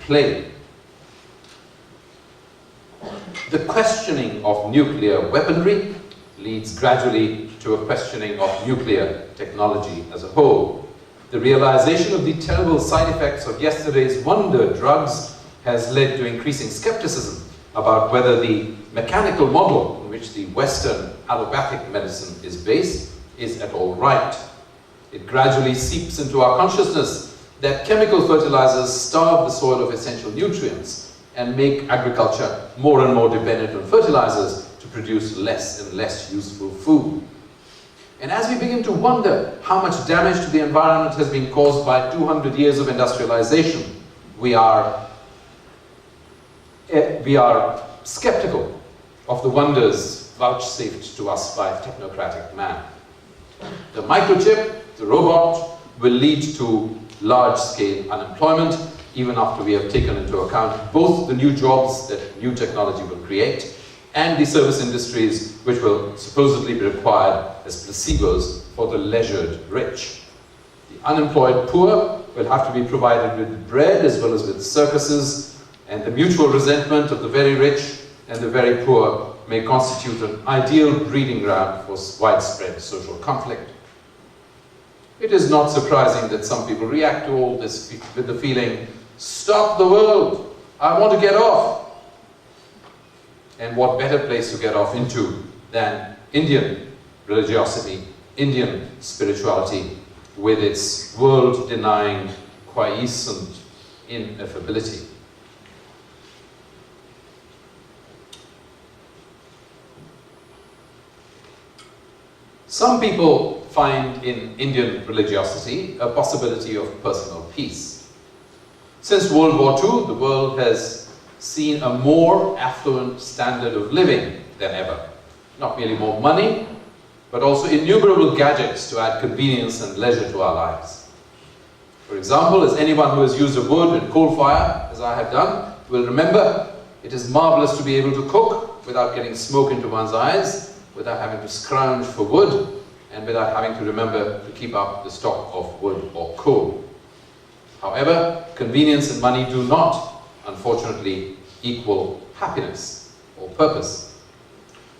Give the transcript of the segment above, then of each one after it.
play. The questioning of nuclear weaponry leads gradually to a questioning of nuclear technology as a whole. The realization of the terrible side effects of yesterday's wonder drugs has led to increasing skepticism about whether the mechanical model in which the Western allopathic medicine is based is at all right. It gradually seeps into our consciousness that chemical fertilizers starve the soil of essential nutrients and make agriculture more and more dependent on fertilizers to produce less and less useful food. And as we begin to wonder how much damage to the environment has been caused by 200 years of industrialization, we are skeptical of the wonders vouchsafed to us by technocratic man. The microchip, the robot, will lead to large-scale unemployment, even after we have taken into account both the new jobs that new technology will create and the service industries which will supposedly be required as placebos for the leisured rich. The unemployed poor will have to be provided with bread as well as with circuses, and the mutual resentment of the very rich and the very poor may constitute an ideal breeding ground for widespread social conflict. It is not surprising that some people react to all this with the feeling, "Stop the world, I want to get off." And what better place to get off into than Indian religiosity, Indian spirituality, with its world-denying, quiescent ineffability. Some people find in Indian religiosity a possibility of personal peace. Since World War II, the world has seen a more affluent standard of living than ever. Not merely more money, but also innumerable gadgets to add convenience and leisure to our lives. For example, as anyone who has used a wood and coal fire, as I have done, will remember, it is marvelous to be able to cook without getting smoke into one's eyes, without having to scrounge for wood, and without having to remember to keep up the stock of wood or coal. However, convenience and money do not, unfortunately, equal happiness or purpose.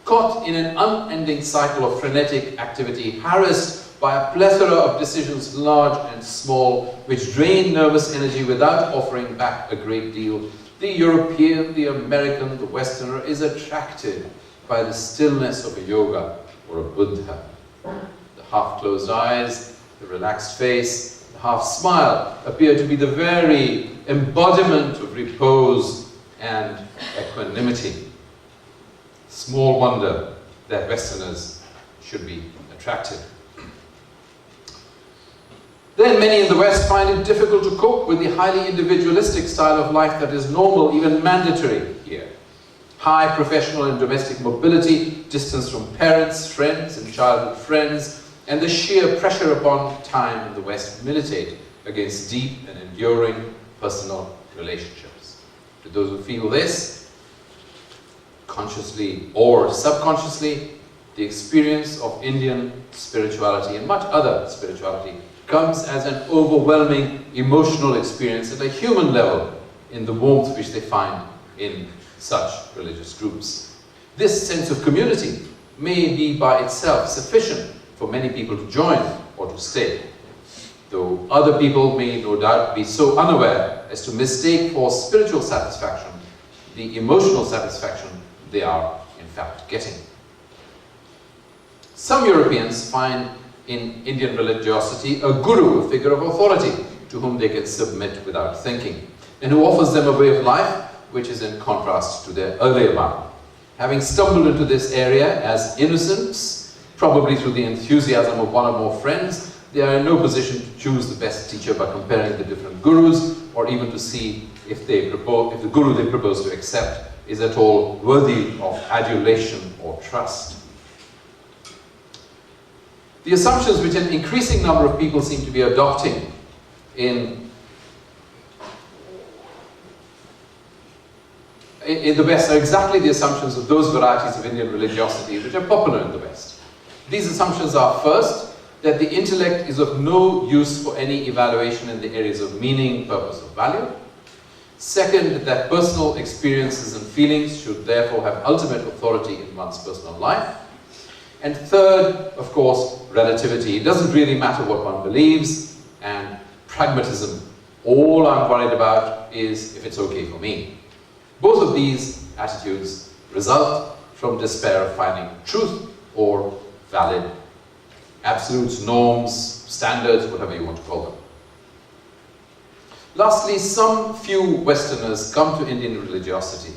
Caught in an unending cycle of frenetic activity, harassed by a plethora of decisions large and small, which drain nervous energy without offering back a great deal, the European, the American, the Westerner is attracted by the stillness of a yoga or a Buddha. The half-closed eyes, the relaxed face, the half-smile appear to be the very embodiment of repose and equanimity. Small wonder that Westerners should be attracted. Then many in the West find it difficult to cope with the highly individualistic style of life that is normal, even mandatory here. High professional and domestic mobility, distance from parents, friends, and childhood friends, and the sheer pressure upon time in the West militate against deep and enduring personal relationships. To those who feel this, consciously or subconsciously, the experience of Indian spirituality and much other spirituality comes as an overwhelming emotional experience at a human level in the warmth which they find in such religious groups. This sense of community may be by itself sufficient for many people to join or to stay, though other people may no doubt be so unaware as to mistake for spiritual satisfaction the emotional satisfaction they are in fact getting. Some Europeans find in Indian religiosity a guru, a figure of authority, to whom they can submit without thinking, and who offers them a way of life which is in contrast to their earlier one. Having stumbled into this area as innocents, probably through the enthusiasm of one or more friends, they are in no position to choose the best teacher by comparing the different gurus, or even to see if the guru they propose to accept is at all worthy of adulation or trust. The assumptions which an increasing number of people seem to be adopting in the West are exactly the assumptions of those varieties of Indian religiosity which are popular in the West. These assumptions are, first, that the intellect is of no use for any evaluation in the areas of meaning, purpose, or value. Second, that personal experiences and feelings should therefore have ultimate authority in one's personal life. And third, of course, relativity. It doesn't really matter what one believes, and pragmatism. All I'm worried about is if it's okay for me. Both of these attitudes result from despair of finding truth or valid absolutes, norms, standards, whatever you want to call them. Lastly, some few Westerners come to Indian religiosity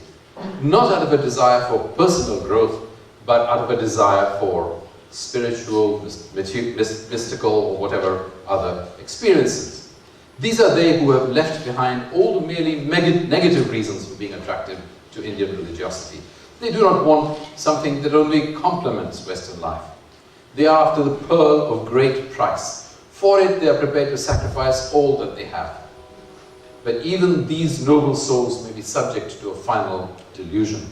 not out of a desire for personal growth, but out of a desire for spiritual, mystical, or whatever other experiences. These are they who have left behind all the merely negative reasons for being attracted to Indian religiosity. They do not want something that only complements Western life. They are after the pearl of great price. For it, they are prepared to sacrifice all that they have. But even these noble souls may be subject to a final delusion,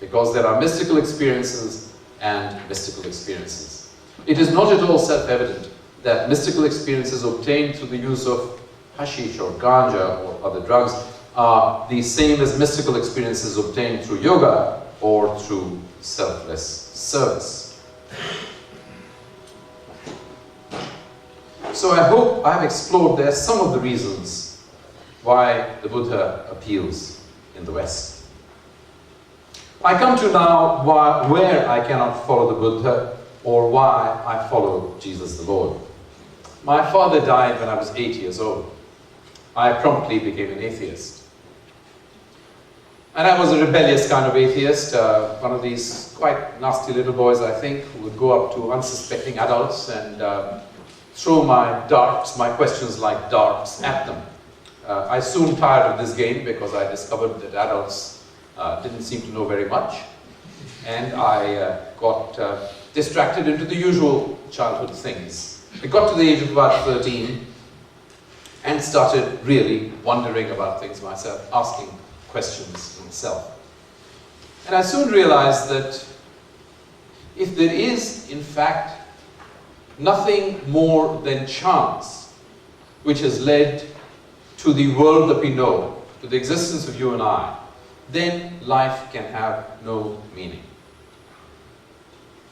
because there are mystical experiences and mystical experiences. It is not at all self-evident that mystical experiences obtained through the use of hashish or ganja or other drugs are the same as mystical experiences obtained through yoga or through selfless service. So I hope I have explored there some of the reasons why the Buddha appeals in the West. I come to now where I cannot follow the Buddha or why I follow Jesus the Lord. My father died when I was 8 years old. I promptly became an atheist. And I was a rebellious kind of atheist, one of these quite nasty little boys, I think, who would go up to unsuspecting adults and throw my questions like darts at them. I soon tired of this game because I discovered that adults didn't seem to know very much, and I got distracted into the usual childhood things. I got to the age of about 13 and started really wondering about things myself, asking questions myself. And I soon realized that if there is, in fact, nothing more than chance which has led to the world that we know, to the existence of you and I, then life can have no meaning.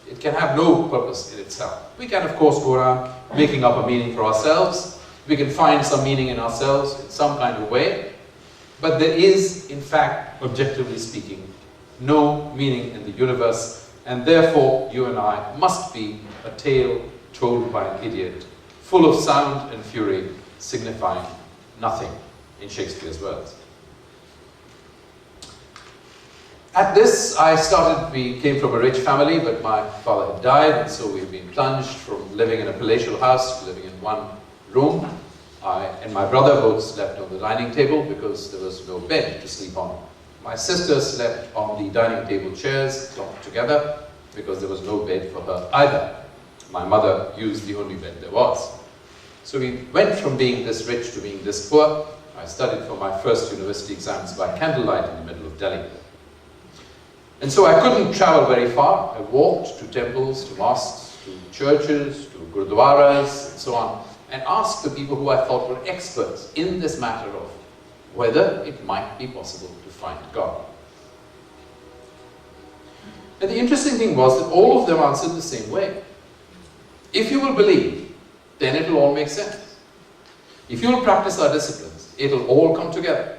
It can have no purpose in itself. We can, of course, go around making up a meaning for ourselves. We can find some meaning in ourselves in some kind of way. But there is, in fact, objectively speaking, no meaning in the universe, and therefore you and I must be a tale told by an idiot, full of sound and fury, signifying nothing, in Shakespeare's words. At this, we came from a rich family, but my father had died, and so we've been plunged from living in a palatial house to living in one room. I and my brother both slept on the dining table because there was no bed to sleep on. My sister slept on the dining table chairs, clumped together, because there was no bed for her either. My mother used the only bed there was. So we went from being this rich to being this poor. I studied for my first university exams by candlelight in the middle of Delhi. And so I couldn't travel very far. I walked to temples, to mosques, to churches, to gurdwaras, and so on, and asked the people who I thought were experts in this matter of whether it might be possible to find God. And the interesting thing was that all of them answered the same way. If you will believe, then it will all make sense. If you will practice our disciplines, it will all come together.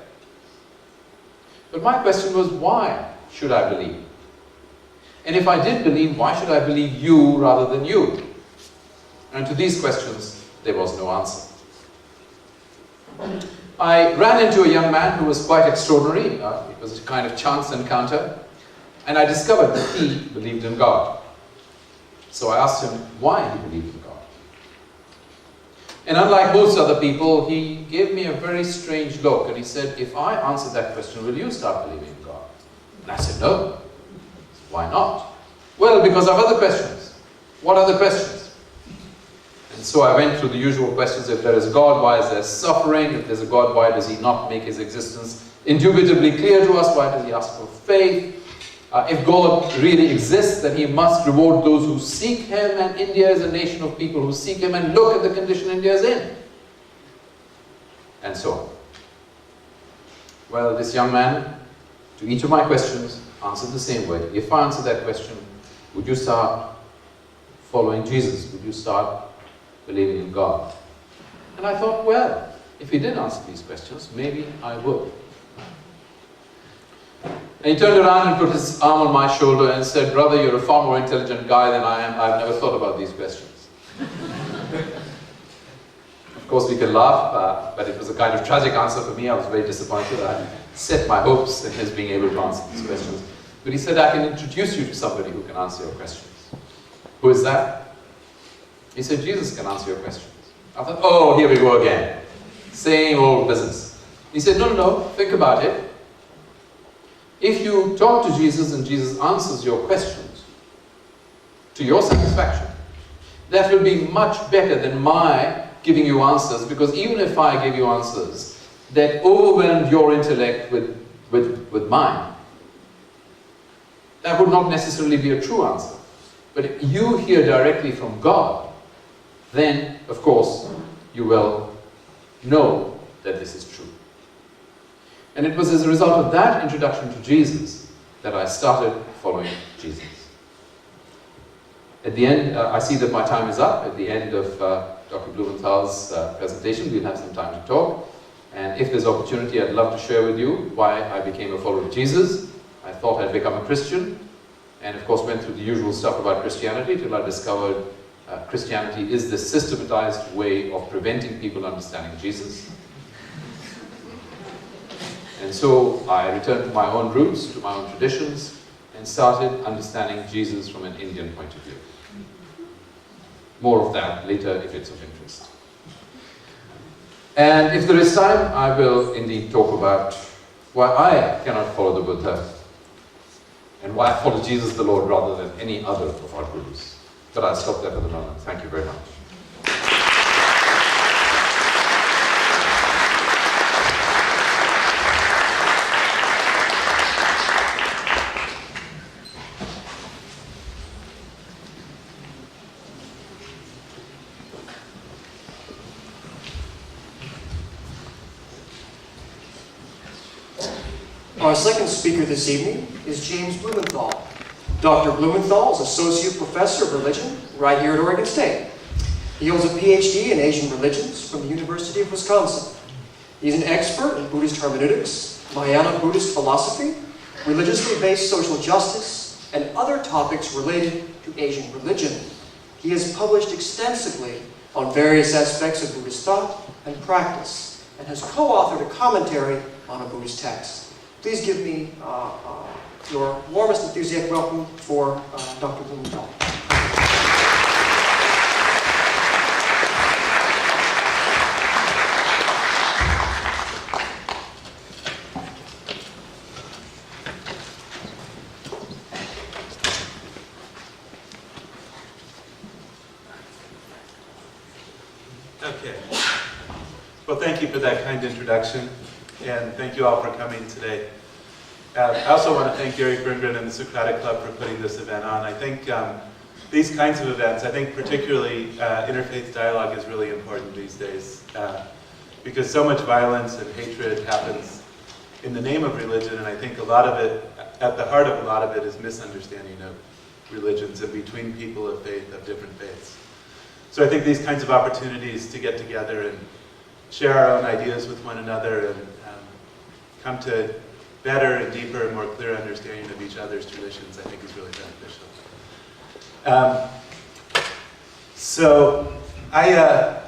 But my question was, why should I believe? And if I did believe, why should I believe you rather than you? And to these questions, there was no answer. I ran into a young man who was quite extraordinary. It was a kind of chance encounter. And I discovered that he believed in God. So I asked him why he believed in God. And unlike most other people, he gave me a very strange look. And he said, if I answer that question, will you start believing in God? And I said, no. Why not? Well, because I have other questions. What other questions? And so I went through the usual questions. If there is a God, why is there suffering? If there's a God, why does he not make his existence indubitably clear to us? Why does he ask for faith? If God really exists, then he must reward those who seek him, and India is a nation of people who seek him, and look at the condition India is in. And so on. Well, this young man, to each of my questions, answered the same way. If I answer that question, would you start following Jesus? Would you start believing in God? And I thought, well, if he did answer these questions, maybe I would. And he turned around and put his arm on my shoulder and said, brother, you're a far more intelligent guy than I am. I've never thought about these questions. Of course, we can laugh, but it was a kind of tragic answer for me. I was very disappointed. I set my hopes in his being able to answer these questions. But he said, I can introduce you to somebody who can answer your questions. Who is that? He said, Jesus can answer your questions. I thought, oh, here we go again. Same old business. He said, no, think about it. If you talk to Jesus and Jesus answers your questions to your satisfaction, that will be much better than my giving you answers, because even if I give you answers that overwhelmed your intellect with mine, that would not necessarily be a true answer. But if you hear directly from God, then, of course, you will know that this is true. And it was as a result of that introduction to Jesus that I started following Jesus. At the end, I see that my time is up. At the end of Dr. Blumenthal's presentation, we'll have some time to talk. And if there's opportunity, I'd love to share with you why I became a follower of Jesus. I thought I'd become a Christian, and of course went through the usual stuff about Christianity till I discovered Christianity is the systematized way of preventing people understanding Jesus. And so I returned to my own roots, to my own traditions, and started understanding Jesus from an Indian point of view. More of that later if it's of interest. And if there is time, I will indeed talk about why I cannot follow the Buddha and why I follow Jesus the Lord rather than any other of our gurus. But I'll stop there for the moment. Thank you very much. Our second speaker this evening is James Blumenthal. Dr. Blumenthal is Associate Professor of Religion right here at Oregon State. He holds a PhD in Asian religions from the University of Wisconsin. He's an expert in Buddhist hermeneutics, Mahayana Buddhist philosophy, religiously based social justice, and other topics related to Asian religion. He has published extensively on various aspects of Buddhist thought and practice, and has co-authored a commentary on a Buddhist text. Please give me your warmest enthusiastic welcome for Dr. Blumenthal. Okay. Well, thank you for that kind introduction, and thank you all for coming today. I also want to thank Gary Berggren and the Socratic Club for putting this event on. I think these kinds of events, I think particularly interfaith dialogue is really important these days, because so much violence and hatred happens in the name of religion, and I think a lot of it, at the heart of a lot of it, is misunderstanding of religions and between people of faith, of different faiths. So I think these kinds of opportunities to get together and share our own ideas with one another and come to better and deeper and more clear understanding of each other's traditions, I think is really beneficial. So I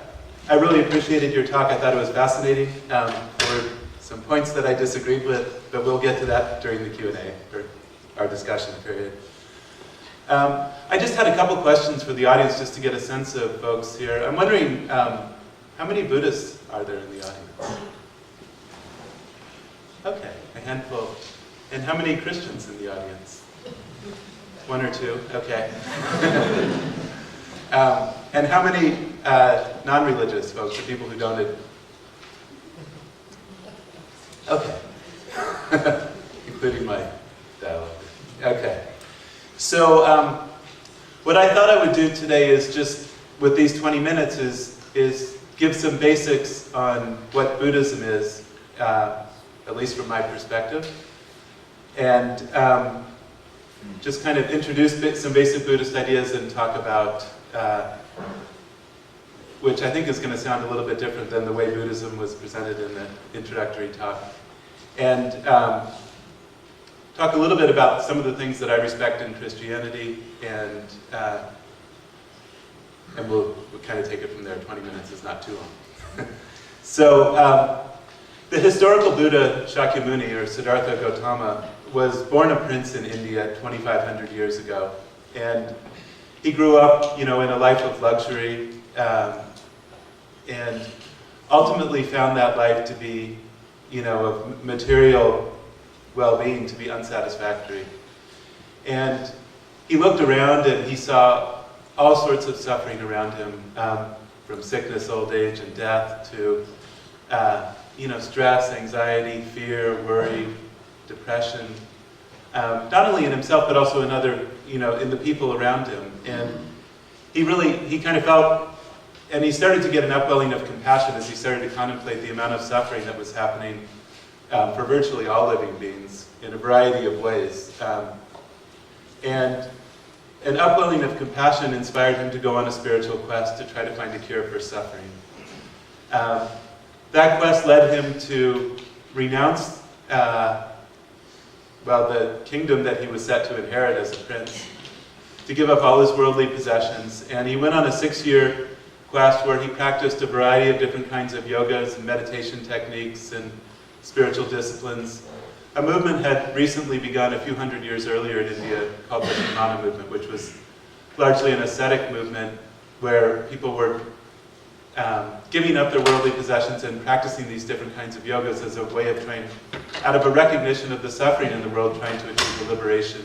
really appreciated your talk. I thought it was fascinating. There were some points that I disagreed with, but we'll get to that during the Q&A, or our discussion period. I just had a couple questions for the audience just to get a sense of folks here. I'm wondering, how many Buddhists are there in the audience? Okay, a handful. And how many Christians in the audience? One or two? Okay. And how many non-religious folks, or people who don't? Okay. Including my dialogue. Okay. So what I thought I would do today is just, with these 20 minutes, is give some basics on what Buddhism is, at least from my perspective. And just kind of introduce some basic Buddhist ideas and talk about, which I think is going to sound a little bit different than the way Buddhism was presented in the introductory talk. And talk a little bit about some of the things that I respect in Christianity, and we'll kind of take it from there. 20 minutes is not too long. So, the historical Buddha Shakyamuni, or Siddhartha Gautama, was born a prince in India 2,500 years ago. And he grew up, in a life of luxury, and ultimately found that life to be, of material well-being to be unsatisfactory. And he looked around and he saw all sorts of suffering around him, from sickness, old age, and death to, stress, anxiety, fear, worry, depression, not only in himself, but also in other, in the people around him. And he kind of felt, and he started to get an upwelling of compassion as he started to contemplate the amount of suffering that was happening for virtually all living beings in a variety of ways. And an upwelling of compassion inspired him to go on a spiritual quest to try to find a cure for suffering. That quest led him to renounce the kingdom that he was set to inherit as a prince, to give up all his worldly possessions. And he went on a 6-year quest where he practiced a variety of different kinds of yogas and meditation techniques and spiritual disciplines. A movement had recently begun a few hundred years earlier in India called the Milam movement, which was largely an ascetic movement where people were giving up their worldly possessions and practicing these different kinds of yogas as a way of trying, out of a recognition of the suffering in the world, trying to achieve the liberation